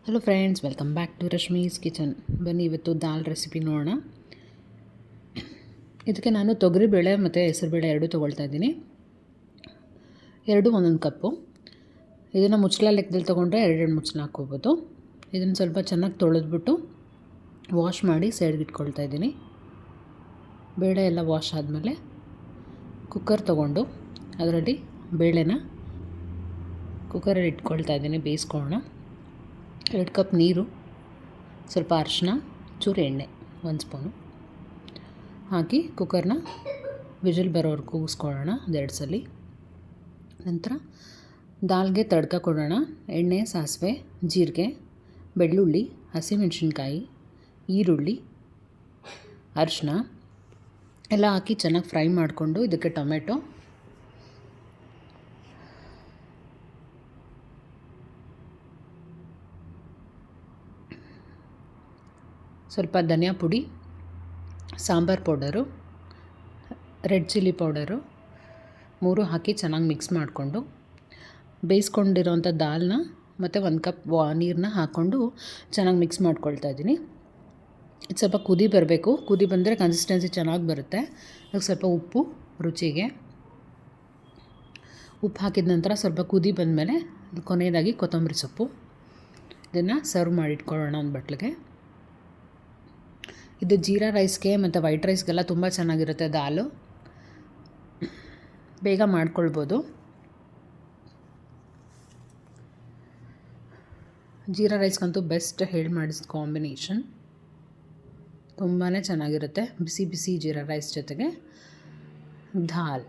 Hello friends, welcome back to Rashmi's kitchen. ಬನ್ನಿ ಇವತ್ತು ದಾಲ್ recipe ನೋಡೋಣ. ಇದಕ್ಕೆ ನಾನು ತೊಗರಿಬೇಳೆ ಮತ್ತು ಹೆಸರುಬೇಳೆ ಎರಡೂ ತೊಗೊಳ್ತಾ ಇದ್ದೀನಿ. ಎರಡು ಒಂದೊಂದು ಕಪ್ಪು. ಇದನ್ನು ಮುಚ್ಚಳ ಲೆಕ್ಕದಲ್ಲಿ ತೊಗೊಂಡ್ರೆ ಎರಡೆರಡು ಮುಚ್ಚಳ ಹಾಕ್ಕೋಬೋದು. ಇದನ್ನು ಸ್ವಲ್ಪ ಚೆನ್ನಾಗಿ ತೊಳೆದ್ಬಿಟ್ಟು ವಾಶ್ ಮಾಡಿ ಸೈಡ್ಗೆ ಇಟ್ಕೊಳ್ತಾ ಇದ್ದೀನಿ. ಬೇಳೆ ಎಲ್ಲ ವಾಶ್ ಆದಮೇಲೆ ಕುಕ್ಕರ್ ತೊಗೊಂಡು ಅದರಲ್ಲಿ ಬೇಳೆನ ಕುಕ್ಕರಲ್ಲಿ ಇಟ್ಕೊಳ್ತಾ ಇದ್ದೀನಿ. ಬೇಯಿಸ್ಕೊಳ್ಳೋಣ. 2 ಕಪ್ ನೀರು, ಸ್ವಲ್ಪ ಅರಿಶಿನ, ಚೂರು ಎಣ್ಣೆ, 1 ಸ್ಪೂನು ಹಾಕಿ ಕುಕ್ಕರ್ನ ವಿಜಿಲ್ ಬರೋವರೆಗೂ ಕೂಗಿಸ್ಕೊಳ್ಳೋಣ 2 ಸಲ. ನಂತರ ದಾಲ್ಗೆ ತಡ್ಕ ಕೊಡೋಣ. ಎಣ್ಣೆ, ಸಾಸಿವೆ, ಜೀರಿಗೆ, ಬೆಳ್ಳುಳ್ಳಿ, ಹಸಿಮೆಣಸಿನ್ಕಾಯಿ, ಈರುಳ್ಳಿ, ಅರಿಶಿನ ಎಲ್ಲ ಹಾಕಿ ಚೆನ್ನಾಗಿ ಫ್ರೈ ಮಾಡಿಕೊಂಡು ಇದಕ್ಕೆ ಟೊಮೆಟೊ, ಸ್ವಲ್ಪ ಧನಿಯಾ ಪುಡಿ, sambar powder, red chilli powder 3 ಹಾಕಿ ಚೆನ್ನಾಗಿ ಮಿಕ್ಸ್ ಮಾಡಿಕೊಂಡು ಬೇಯಿಸ್ಕೊಂಡಿರೋಂಥ ದಾಲ್ನ ಮತ್ತು 1 ಕಪ್ ನೀರನ್ನ ಹಾಕ್ಕೊಂಡು ಚೆನ್ನಾಗಿ ಮಿಕ್ಸ್ ಮಾಡ್ಕೊಳ್ತಾ ಇದ್ದೀನಿ. ಇದು ಸ್ವಲ್ಪ ಕುದಿ ಬರಬೇಕು. ಕುದಿ ಬಂದರೆ ಕನ್ಸಿಸ್ಟೆನ್ಸಿ ಚೆನ್ನಾಗಿ ಬರುತ್ತೆ. ಅದಕ್ಕೆ ಸ್ವಲ್ಪ ಉಪ್ಪು ರುಚಿಗೆ ಉಪ್ಪು ಹಾಕಿದ ನಂತರ ಸ್ವಲ್ಪ ಕುದಿ ಬಂದಮೇಲೆ ಕೊನೆಯದಾಗಿ ಕೊತ್ತಂಬರಿ ಸೊಪ್ಪು. ಇದನ್ನು ಸರ್ವ್ ಮಾಡಿಟ್ಕೊಳ್ಳೋಣ ಒಂದು ಬಟ್ಲಿಗೆ. ಇದು ಜೀರಾ ರೈಸ್ಗೆ ಮತ್ತು ವೈಟ್ ರೈಸ್ಗೆಲ್ಲ ತುಂಬ ಚೆನ್ನಾಗಿರುತ್ತೆ. ದಾಲು ಬೇಗ ಮಾಡ್ಕೊಳ್ಬೋದು. ಜೀರಾ ರೈಸ್ಗಂತೂ ಬೆಸ್ಟ್ ಹೇಳಿ ಮಾಡಿಸಿದ ಕಾಂಬಿನೇಷನ್. ತುಂಬಾ ಚೆನ್ನಾಗಿರುತ್ತೆ ಬಿಸಿ ಬಿಸಿ ಜೀರಾ ರೈಸ್ ಜೊತೆಗೆ ದಾಲ್.